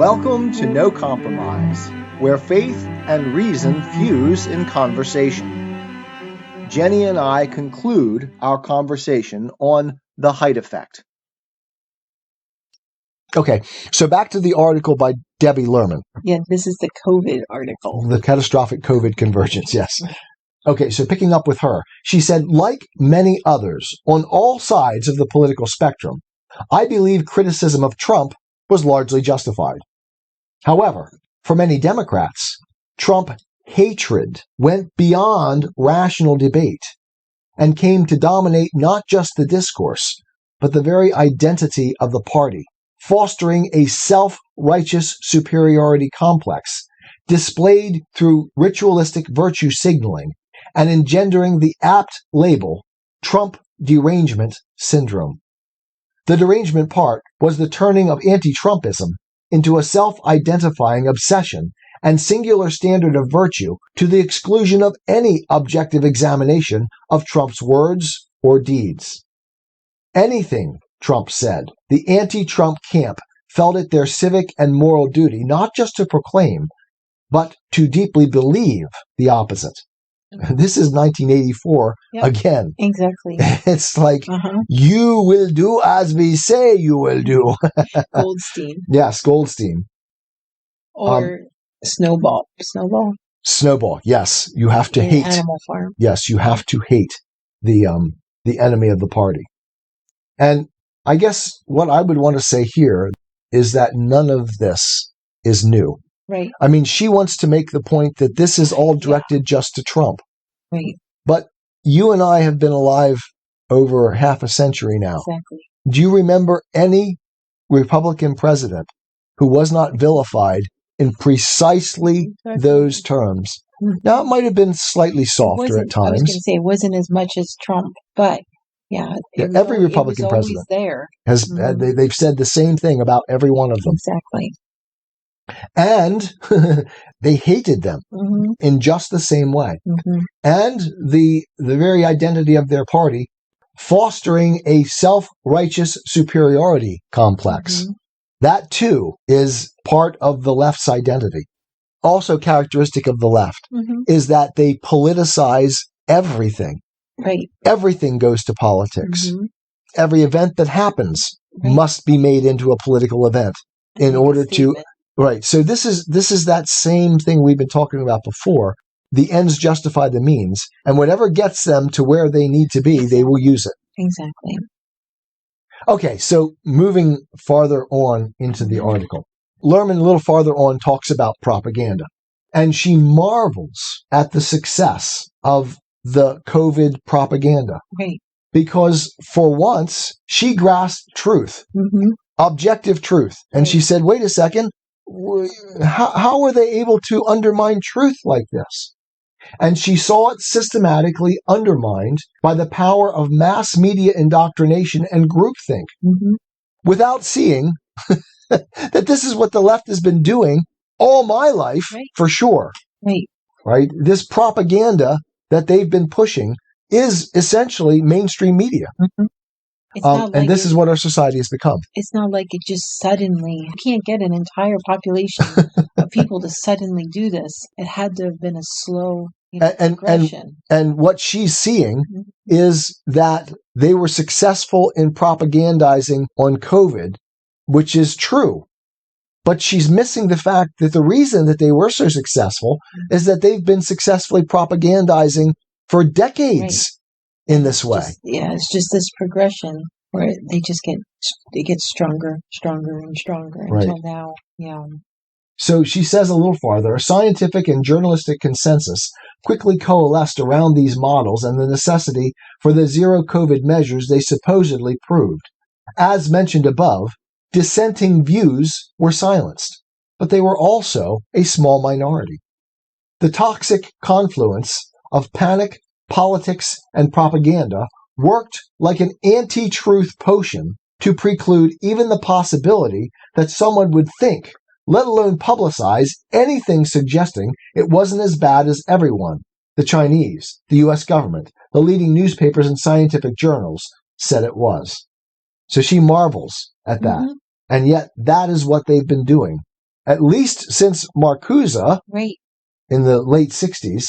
Welcome to No Compromise, where faith and reason fuse in conversation. Jenny and I conclude our conversation on the Haidt effect. Okay, so back to the article by Debbie Lerman. Yeah, this is the COVID article. The catastrophic COVID convergence, yes. Okay, so picking up with her, she said, like many others on all sides of the political spectrum, I believe criticism of Trump was largely justified. However, for many Democrats, Trump hatred went beyond rational debate and came to dominate not just the discourse, but the very identity of the party, fostering a self-righteous superiority complex displayed through ritualistic virtue signaling and engendering the apt label Trump derangement syndrome. The derangement part was the turning of anti-Trumpism into a self-identifying obsession and singular standard of virtue to the exclusion of any objective examination of Trump's words or deeds. Anything Trump said, the anti-Trump camp felt it their civic and moral duty not just to proclaim, but to deeply believe the opposite. This is 1984 again. Exactly. It's like, you will do as we say you will do. Goldstein. Yes, Goldstein. Or Snowball. Snowball, yes. You have to hate. Animal Farm. Yes, you have to hate the enemy of the party. And I guess what I would want to say here is that none of this is new. Right. I mean, she wants to make the point that this is all directed just to Trump. Right. But you and I have been alive over half a century now. Exactly. Do you remember any Republican president who was not vilified in precisely those terms? Now, it might have been slightly softer at times. I was going to say it wasn't as much as Trump, but every Republican president there. has they've said the same thing about every one of them. Exactly. And they hated them in just the same way. And the very identity of their party fostering a self-righteous superiority complex. That, too, is part of the left's identity. Also characteristic of the left is that they politicize everything. Right. Everything goes to politics. Every event that happens must be made into a political event in order to... Right. So this is that same thing we've been talking about before. The ends justify the means, and whatever gets them to where they need to be, they will use it. Exactly. Okay, so moving farther on into the article. Lerman, a little farther on, talks about propaganda, and she marvels at the success of the COVID propaganda. Right. Because for once, she grasped truth, objective truth, and she said, wait a second, how were they able to undermine truth like this? And she saw it systematically undermined by the power of mass media indoctrination and groupthink, without seeing that this is what the left has been doing all my life, for sure. Right? This propaganda that they've been pushing is essentially mainstream media. And this is what our society has become. It's not like it just suddenly, you can't get an entire population of people to suddenly do this. It had to have been a slow progression. And what she's seeing is that they were successful in propagandizing on COVID, which is true. But she's missing the fact that the reason that they were so successful is that they've been successfully propagandizing for decades. In this way. It's just this progression where they get stronger and stronger until now. So she says a little farther, a scientific and journalistic consensus quickly coalesced around these models and the necessity for the zero COVID measures they supposedly proved. As mentioned above, dissenting views were silenced, but they were also a small minority. The toxic confluence of panic, politics, and propaganda worked like an anti-truth potion to preclude even the possibility that someone would think, let alone publicize, anything suggesting it wasn't as bad as everyone, the Chinese, the U.S. government, the leading newspapers and scientific journals, said it was. So she marvels at that. And yet that is what they've been doing at least since Marcuse Right. in the late 60s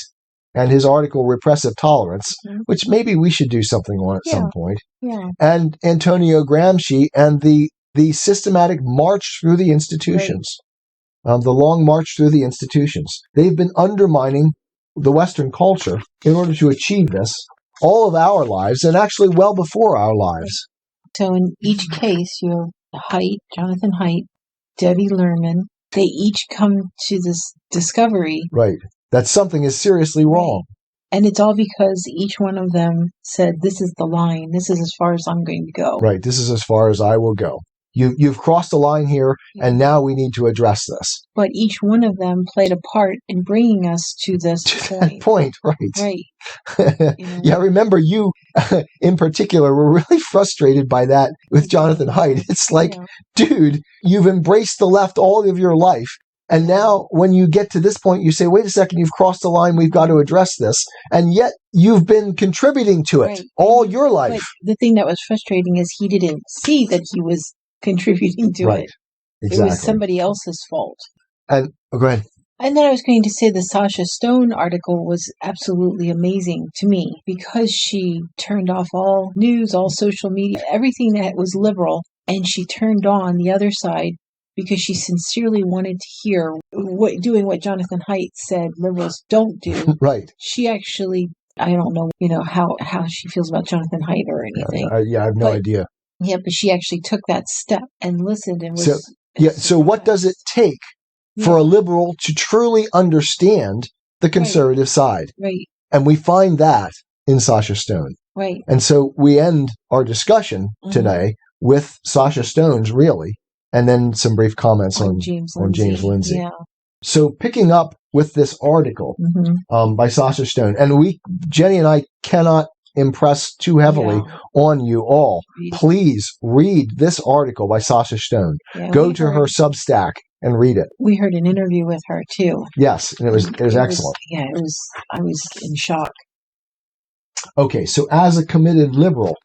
and his article Repressive Tolerance, Mhm. which maybe we should do something on at Yeah. some point, Yeah. and Antonio Gramsci and the systematic march through the institutions, the long march through the institutions. They've been undermining the Western culture in order to achieve this all of our lives, and actually well before our lives. So in each case, you have Haidt, Jonathan Haidt, Debbie Lerman. They each come to this discovery. Right. That something is seriously wrong. And it's all because each one of them said, this is the line. This is as far as I'm going to go. Right. This is as far as I will go. You've crossed the line here, and now we need to address this. But each one of them played a part in bringing us to this point. Right. Right. Yeah, remember you in particular were really frustrated by that with Jonathan Haidt. It's like, dude, you've embraced the left all of your life. And now when you get to this point, you say, wait a second, you've crossed the line. We've got to address this. And yet you've been contributing to it all your life. But the thing that was frustrating is he didn't see that he was contributing to it. Exactly. It was somebody else's fault. And go ahead. And then I was going to say the Sasha Stone article was absolutely amazing to me because she turned off all news, all social media, everything that was liberal, and she turned on the other side because she sincerely wanted to hear doing what Jonathan Haidt said liberals don't do. Right. She actually, I don't know, how she feels about Jonathan Haidt or anything. I have no idea. Yeah, but she actually took that step and listened and was... So what does it take for a liberal to truly understand the conservative side? Right. And we find that in Sasha Stone. Right. And so we end our discussion today with Sasha Stone's, really, and then some brief comments on James Lindsay. Yeah. So picking up with this article by Sasha Stone, and Jenny and I cannot impress too heavily on you all. Please read this article by Sasha Stone. Go to her Substack and read it. We heard an interview with her too. Yes, and it was excellent. I was in shock. Okay, so as a committed liberal,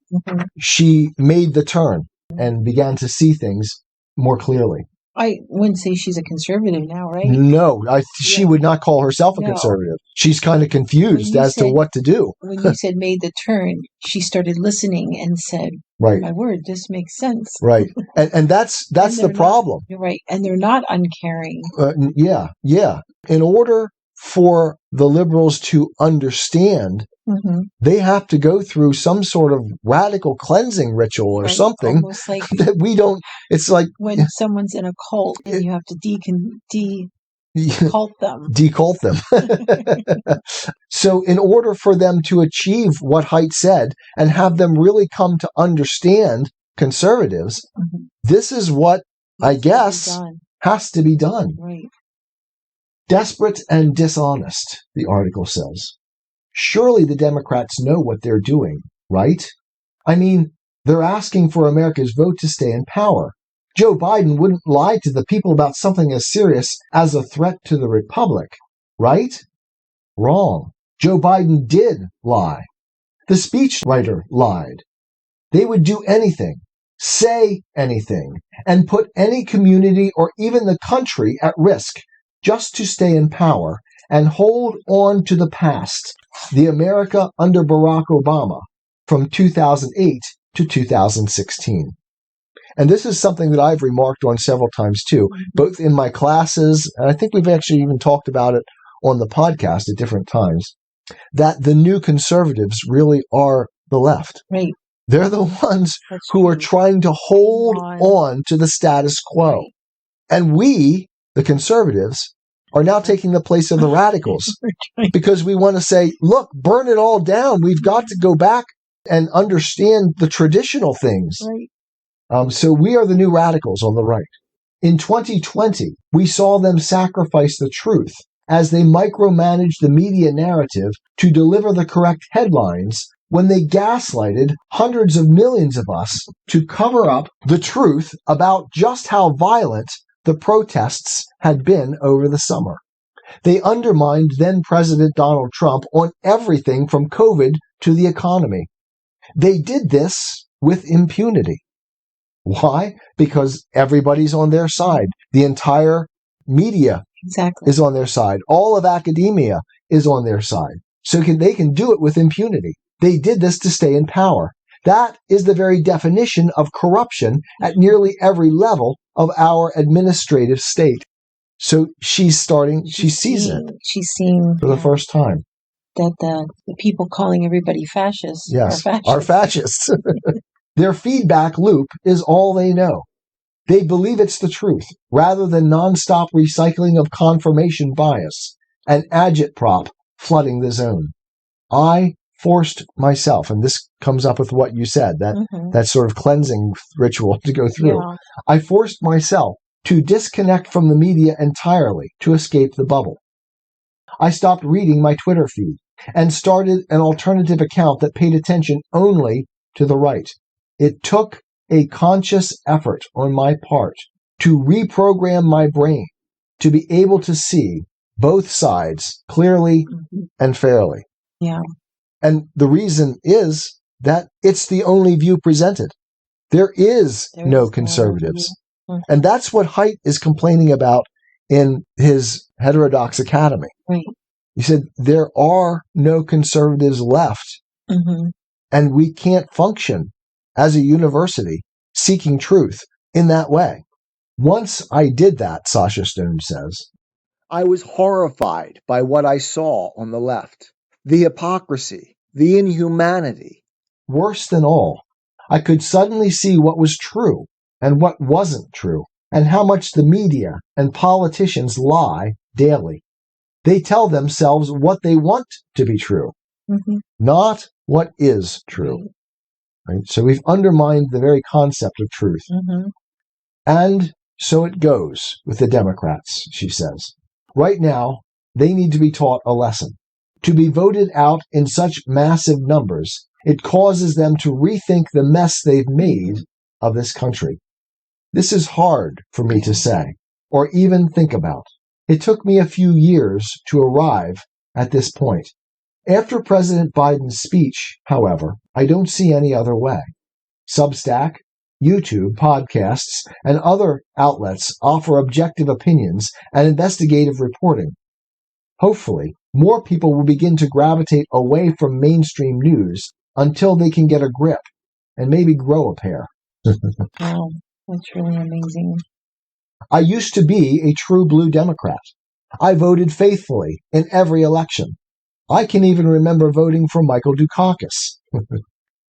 she made the turn and began to see things more clearly. I wouldn't say she's a conservative now, right? No, she would not call herself a conservative. She's kind of confused as to what to do. When you said made the turn, she started listening and said, right. My word, this makes sense. Right. And that's the problem. You're right. And they're not uncaring. Yeah. In order for the liberals to understand, they have to go through some sort of radical cleansing ritual or something like that we don't. It's like when someone's in a cult and you have to decult them. Decult them. So in order for them to achieve what Haidt said and have them really come to understand conservatives, this is what I guess has to be done. Right. Desperate and dishonest, the article says. Surely the Democrats know what they're doing, right? I mean, they're asking for America's vote to stay in power. Joe Biden wouldn't lie to the people about something as serious as a threat to the republic, right? Wrong. Joe Biden did lie. The speechwriter lied. They would do anything, say anything, and put any community or even the country at risk just to stay in power and hold on to the past, the America under Barack Obama from 2008 to 2016. And this is something that I've remarked on several times too, both in my classes, and I think we've actually even talked about it on the podcast at different times, that the new conservatives really are the left. Right. They're the ones who are trying to hold on to the status quo. Right. And we, the conservatives, are now taking the place of the radicals because we want to say, look, burn it all down. We've got to go back and understand the traditional things. Right. So we are the new radicals on the right. In 2020, we saw them sacrifice the truth as they micromanaged the media narrative to deliver the correct headlines when they gaslighted hundreds of millions of us to cover up the truth about just how violent the protests had been over the summer. They undermined then-President Donald Trump on everything from COVID to the economy. They did this with impunity. Why? Because everybody's on their side. The entire media Exactly. is on their side. All of academia is on their side. So they can do it with impunity. They did this to stay in power. That is the very definition of corruption at nearly every level of our administrative state. So she sees it She's seeing for the first time. That the people calling everybody fascists are fascists. Their feedback loop is all they know. They believe it's the truth, rather than nonstop recycling of confirmation bias and agitprop flooding the zone. I forced myself, and this comes up with what you said, that sort of cleansing ritual to go through. Yeah. I forced myself to disconnect from the media entirely to escape the bubble. I stopped reading my Twitter feed and started an alternative account that paid attention only to the right. It took a conscious effort on my part to reprogram my brain to be able to see both sides clearly and fairly. Yeah. And the reason is that it's the only view presented. There is no conservatives. And that's what Haidt is complaining about in his Heterodox Academy. Right. He said, there are no conservatives left, and we can't function as a university seeking truth in that way. Once I did that, Sasha Stone says, I was horrified by what I saw on the left. The hypocrisy, the inhumanity. Worse than all, I could suddenly see what was true and what wasn't true, and how much the media and politicians lie daily. They tell themselves what they want to be true, not what is true. Right? So we've undermined the very concept of truth. And so it goes with the Democrats, she says. Right now, they need to be taught a lesson. To be voted out in such massive numbers, it causes them to rethink the mess they've made of this country. This is hard for me to say, or even think about. It took me a few years to arrive at this point. After President Biden's speech, however, I don't see any other way. Substack, YouTube, podcasts, and other outlets offer objective opinions and investigative reporting. Hopefully, more people will begin to gravitate away from mainstream news until they can get a grip and maybe grow a pair. Wow, that's really amazing. I used to be a true blue Democrat. I voted faithfully in every election. I can even remember voting for Michael Dukakis.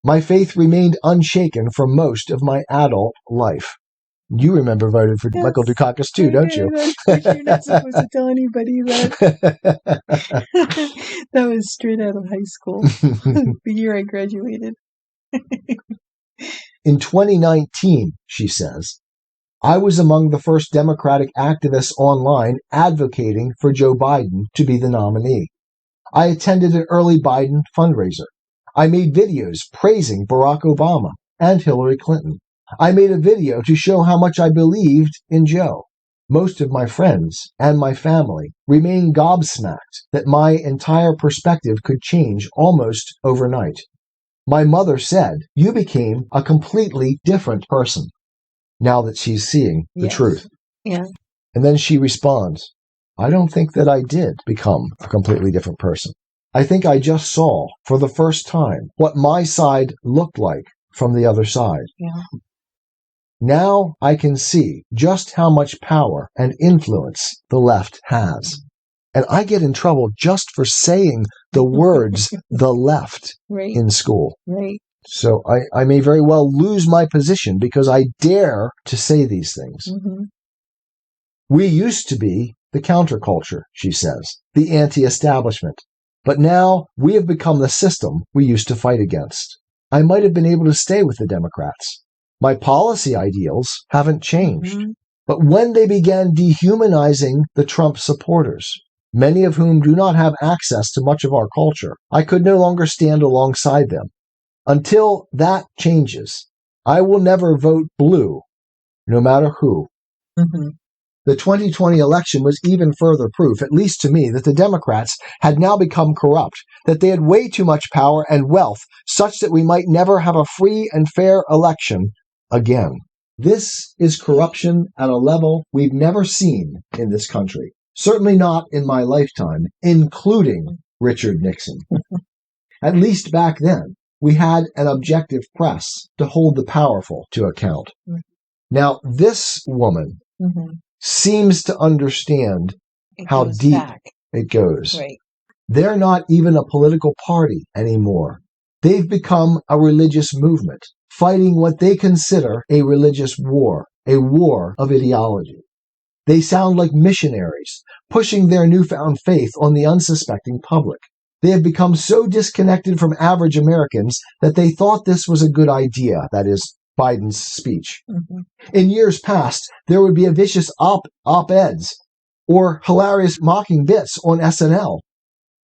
My faith remained unshaken for most of my adult life. You remember voting for Michael Dukakis too, don't you? You're not supposed to tell anybody that. That was straight out of high school, the year I graduated. In 2019, she says, I was among the first Democratic activists online advocating for Joe Biden to be the nominee. I attended an early Biden fundraiser. I made videos praising Barack Obama and Hillary Clinton. I made a video to show how much I believed in Joe. Most of my friends and my family remain gobsmacked that my entire perspective could change almost overnight. My mother said, you became a completely different person now that she's seeing the truth. Yeah. And then she responds, I don't think that I did become a completely different person. I think I just saw for the first time what my side looked like from the other side. Yeah. Now I can see just how much power and influence the left has. And I get in trouble just for saying the words the left in school. Right. So I may very well lose my position because I dare to say these things. We used to be the counterculture, she says, the anti-establishment. But now we have become the system we used to fight against. I might have been able to stay with the Democrats. My policy ideals haven't changed. But when they began dehumanizing the Trump supporters, many of whom do not have access to much of our culture, I could no longer stand alongside them. Until that changes, I will never vote blue, no matter who. The 2020 election was even further proof, at least to me, that the Democrats had now become corrupt, that they had way too much power and wealth, such that we might never have a free and fair election again. This is corruption at a level we've never seen in this country. Certainly not in my lifetime, including Richard Nixon. At least back then, we had an objective press to hold the powerful to account. Now, this woman seems to understand how deep it goes. Right. They're not even a political party anymore. They've become a religious movement, fighting what they consider a religious war, a war of ideology. They sound like missionaries, pushing their newfound faith on the unsuspecting public. They have become so disconnected from average Americans that they thought this was a good idea, that is, Biden's speech. In years past, there would be a vicious op-eds or hilarious mocking bits on SNL,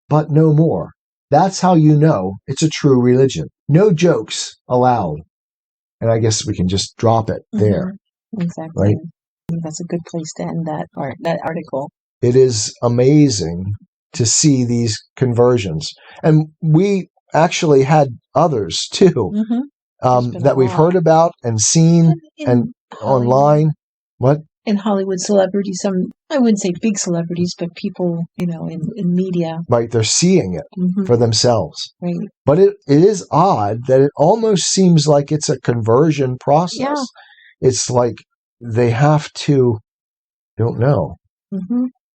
but no more. That's how you know it's a true religion. No jokes allowed. And I guess we can just drop it there. Exactly. Right? I think that's a good place to end that article. It is amazing to see these conversions. And we actually had others too, that we've heard about and seen and online. What? In Hollywood, celebrities, I wouldn't say big celebrities, but people, in media. Right, they're seeing it for themselves. Right. But it is odd that it almost seems like it's a conversion process. Yeah. It's like they have to, don't know.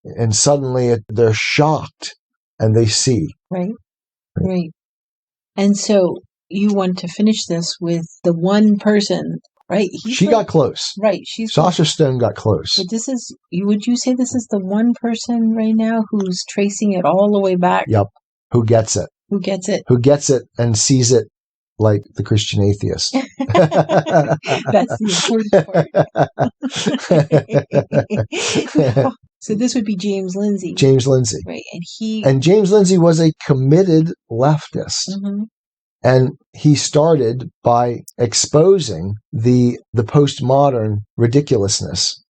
And suddenly they're shocked and they see. Right. And so you want to finish this with the one person, right? She got close. Right. Sasha Stone got close. But would you say this is the one person right now who's tracing it all the way back? Yep. Who gets it? Who gets it? Who gets it and sees it like the Christian atheist. That's the important part. So this would be James Lindsay. James Lindsay. Right. And James Lindsay was a committed leftist. And he started by exposing the postmodern ridiculousness.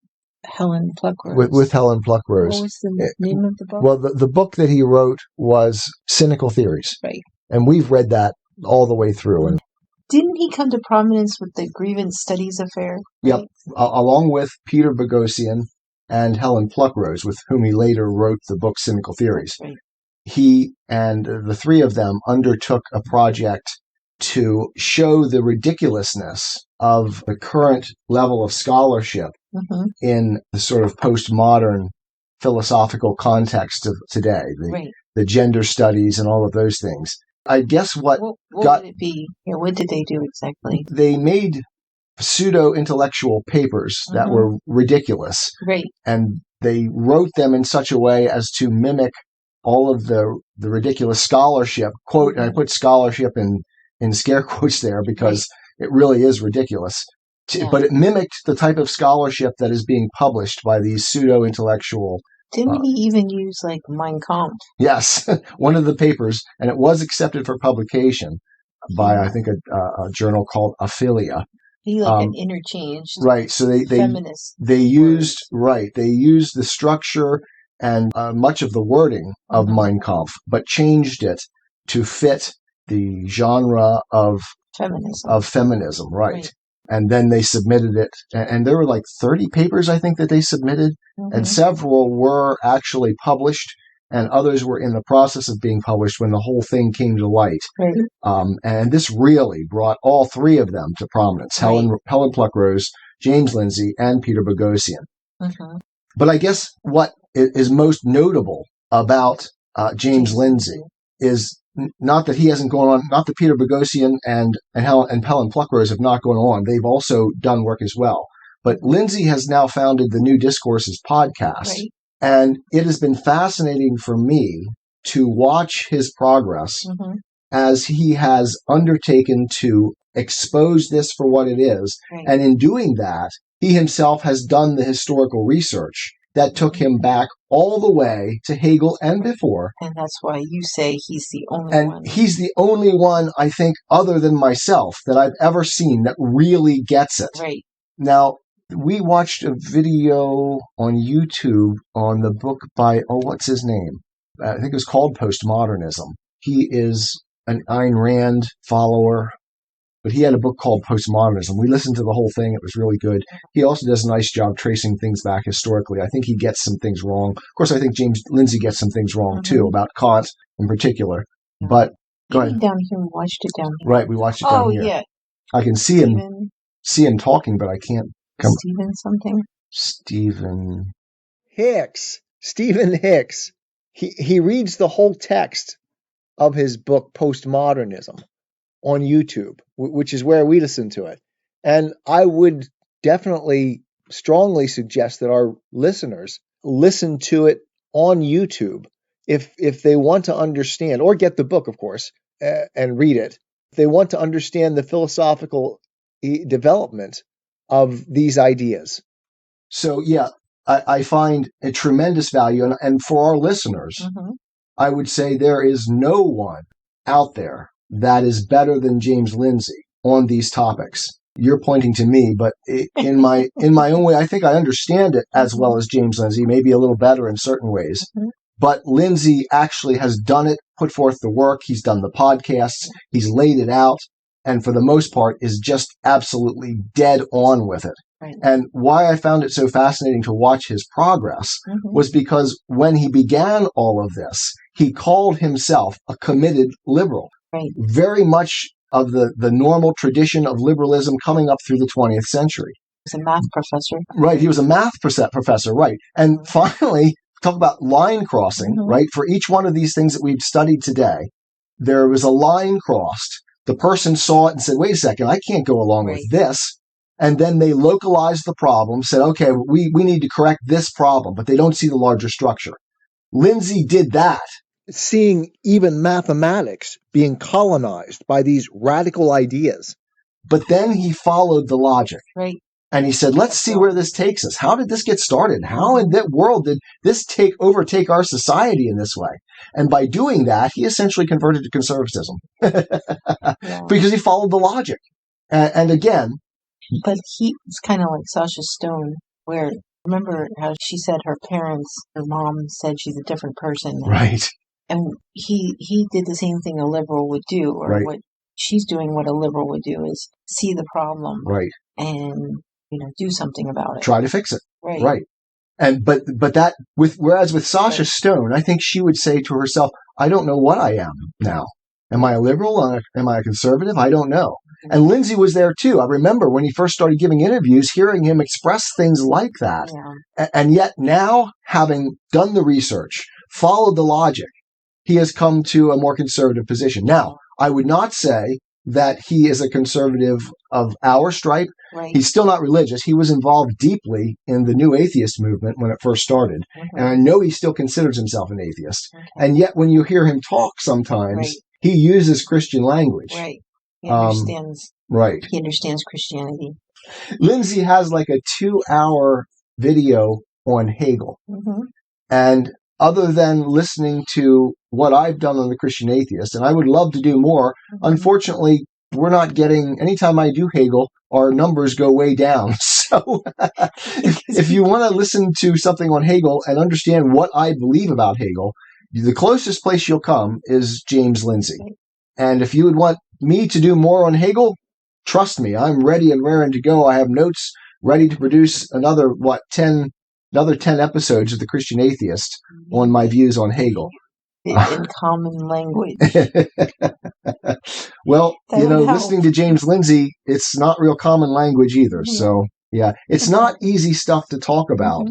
Helen Pluckrose. With Helen Pluckrose. What was the name of the book? Well, the book that he wrote was Cynical Theories. Right. And we've read that all the way through. And didn't he come to prominence with the Grievance Studies affair? Right? Yep. Along with Peter Boghossian and Helen Pluckrose, with whom he later wrote the book Cynical Theories. Right. He and the three of them undertook a project to show the ridiculousness of the current level of scholarship in the sort of postmodern philosophical context of today, the gender studies and all of those things. I guess what would it be? Yeah, what did they do exactly? They made pseudo-intellectual papers that were ridiculous. Right. And they wrote them in such a way as to mimic all of the ridiculous scholarship, quote, and I put scholarship in scare quotes there because it really is ridiculous. But it mimicked the type of scholarship that is being published by these pseudo-intellectual. Didn't he even use like Mein Kampf? Yes, one of the papers, and it was accepted for publication by, I think, a journal called Aphilia. He an interchange. Right, so they used the structure and much of the wording of Mein Kampf, but changed it to fit the genre of feminism, right. And then they submitted it, and there were like 30 papers, I think, that they submitted, and several were actually published, and others were in the process of being published when the whole thing came to light. Right. And this really brought all three of them to prominence, Helen Pluckrose, James Lindsay, and Peter Boghossian. But I guess what is most notable about James Lindsay is not that he hasn't gone on, not that Peter Boghossian and Helen Pluckrose have not gone on. They've also done work as well. But Lindsay has now founded the New Discourses podcast. Right. And it has been fascinating for me to watch his progress as he has undertaken to expose this for what it is. Right. And in doing that, he himself has done the historical research that took him back all the way to Hegel and before. And that's why you say he's the only one. And he's the only one, I think, other than myself, that I've ever seen that really gets it. Right. Now, we watched a video on YouTube on the book by, what's his name? I think it was called Postmodernism. He is an Ayn Rand follower. but he had a book called Postmodernism. We listened to the whole thing. It was really good. He also does a nice job tracing things back historically. I think he gets some things wrong. Of course, I think James Lindsay gets some things wrong too, about Kant in particular. But go ahead. Down here, we watched it down here. Right, we watched it down here. Yeah. I can see him talking, but I can't come. Stephen something? Stephen Hicks. Stephen Hicks. He reads the whole text of his book Postmodernism on YouTube, which is where we listen to it. And I would definitely strongly suggest that our listeners listen to it on YouTube if they want to understand, or get the book, of course, and read it. If they want to understand the philosophical development of these ideas. So, yeah, I find a tremendous value. And for our listeners, I would say there is no one out there that is better than James Lindsay on these topics. You're pointing to me, but in my own way, I think I understand it as well as James Lindsay, maybe a little better in certain ways. But Lindsay actually has done it, put forth the work. He's done the podcasts. He's laid it out. And for the most part is just absolutely dead on with it. Right. And why I found it so fascinating to watch his progress was because when he began all of this, he called himself a committed liberal. Right. Very much of the normal tradition of liberalism coming up through the 20th century. He was a math professor. Right. He was a math professor. Right. And finally, talk about line crossing, right? For each one of these things that we've studied today, there was a line crossed. The person saw it and said, wait a second, I can't go along with this. And then they localized the problem, said, okay, we need to correct this problem, but they don't see the larger structure. Lindsay did that. Seeing even mathematics being colonized by these radical ideas. But then he followed the logic. Right. And he said, let's see where this takes us. How did this get started? How in that world did this overtake our society in this way? And by doing that, he essentially converted to conservatism because he followed the logic. And again. But it's kind of like Sasha Stone, where remember how she said her mom said she's a different person. Right. And he did the same thing a liberal would do, or what she's doing, what a liberal would do is see the problem. Right. And do something about it. Try to fix it. Right. Right. And but that whereas with Sasha Stone, I think she would say to herself, I don't know what I am now. Am I a liberal? Am I a conservative? I don't know. And Lindsay was there too. I remember when he first started giving interviews, hearing him express things like that. Yeah. And yet now, having done the research, followed the logic, he has come to a more conservative position. Now, I would not say that he is a conservative of our stripe. Right. He's still not religious. He was involved deeply in the new atheist movement when it first started. And I know he still considers himself an atheist. And yet when you hear him talk sometimes, he uses Christian language. Right. He understands. Right. He understands Christianity. Lindsay has like a 2-hour video on Hegel. And other than listening to what I've done on the Christian Atheist, and I would love to do more, unfortunately, we're not getting, anytime I do Hegel, our numbers go way down. So if you want to listen to something on Hegel and understand what I believe about Hegel, the closest place you'll come is James Lindsay. And if you would want me to do more on Hegel, trust me, I'm ready and raring to go. I have notes ready to produce another 10 episodes of The Christian Atheist on my views on Hegel. In common language. Well, listening to James Lindsay, it's not real common language either. So, yeah, it's not easy stuff to talk about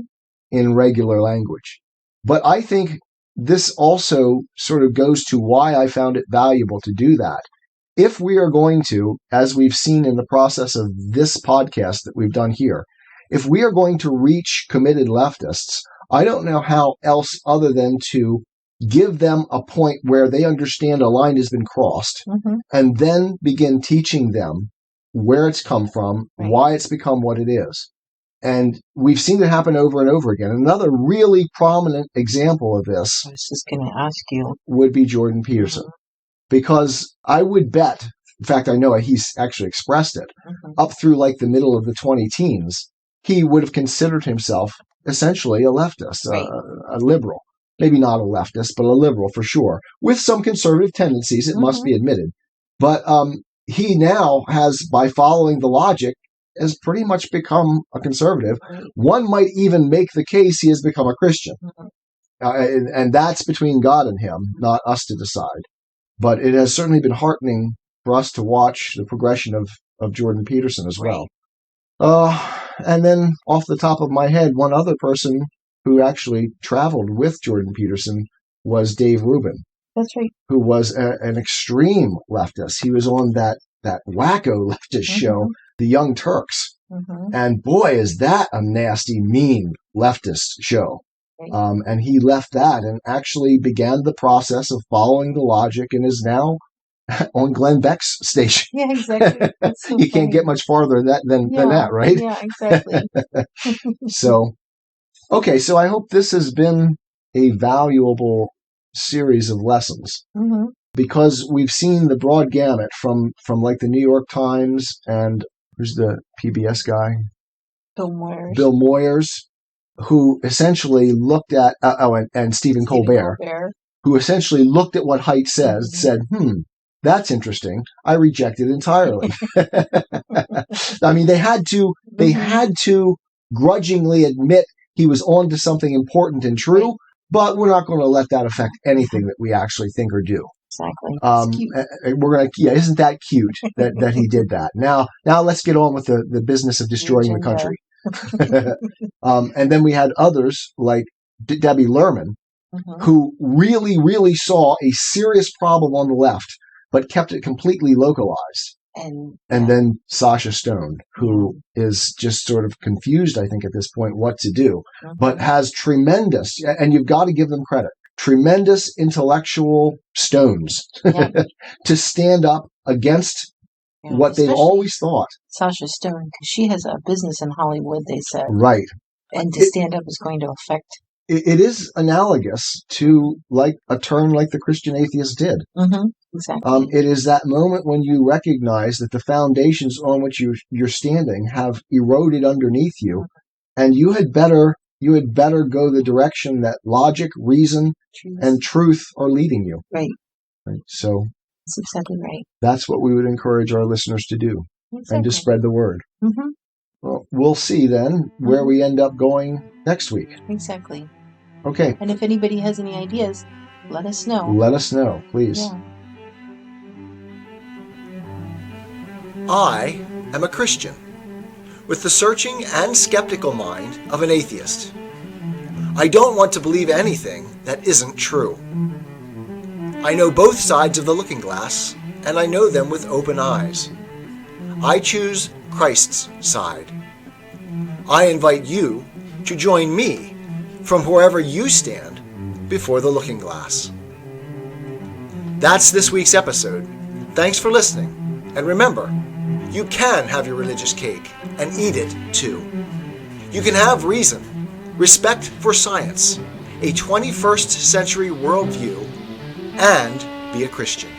in regular language. But I think this also sort of goes to why I found it valuable to do that. If we are going to, as we've seen in the process of this podcast that we've done here, if we are going to reach committed leftists, I don't know how else other than to give them a point where they understand a line has been crossed and then begin teaching them where it's come from, why it's become what it is. And we've seen it happen over and over again. Another really prominent example of this I was just going to ask you would be Jordan Peterson. Because I would bet, in fact, I know he's actually expressed it, up through like the middle of the 20-teens, he would have considered himself essentially a leftist, a liberal. Maybe not a leftist, but a liberal for sure, with some conservative tendencies, it must be admitted. But he now has, by following the logic, has pretty much become a conservative. Right. One might even make the case he has become a Christian. Mhm. And that's between God and him, not us to decide. But it has certainly been heartening for us to watch the progression of Jordan Peterson as well. And then off the top of my head, one other person who actually traveled with Jordan Peterson was Dave Rubin. That's right. Who was an extreme leftist. He was on that wacko leftist show, The Young Turks. And boy, is that a nasty, mean leftist show. Right. And he left that and actually began the process of following the logic and is now on Glenn Beck's station. Yeah, exactly. That's so You can't funny. get much farther than that, right? Yeah, exactly. So, okay, so I hope this has been a valuable series of lessons. Because we've seen the broad gamut from like the New York Times and who's the PBS guy? Bill Moyers. Bill Moyers, who essentially looked at, and Stephen Colbert, who essentially looked at what Haidt says, said, that's interesting. I reject it entirely. I mean, they had to grudgingly admit he was onto something important and true, but we're not going to let that affect anything that we actually think or do. Exactly. Isn't that cute that he did that? Now let's get on with the business of destroying the country. And then we had others like Debbie Lerman, who really, really saw a serious problem on the left, but kept it completely localized. And then Sasha Stone, who is just sort of confused, I think, at this point, what to do, but has tremendous, and you've got to give them credit, tremendous intellectual stones to stand up against what they've always thought. Sasha Stone, because she has a business in Hollywood, they said. Right. And to stand up is going to affect. It is analogous to like a turn like the Christian atheist did. Exactly. It is that moment when you recognize that the foundations on which you're standing have eroded underneath you, and you had better go the direction that logic, reason, and truth are leading you. Right. So that's exactly right. That's what we would encourage our listeners to do, and to spread the word. Well, we'll see then where we end up going next week. Exactly. Okay. And if anybody has any ideas, let us know. Let us know, please. Yeah. I am a Christian, with the searching and skeptical mind of an atheist. I don't want to believe anything that isn't true. I know both sides of the looking glass, and I know them with open eyes. I choose Christ's side. I invite you to join me from wherever you stand before the looking glass. That's this week's episode. Thanks for listening, and remember, you can have your religious cake and eat it too. You can have reason, respect for science, a 21st century worldview, and be a Christian.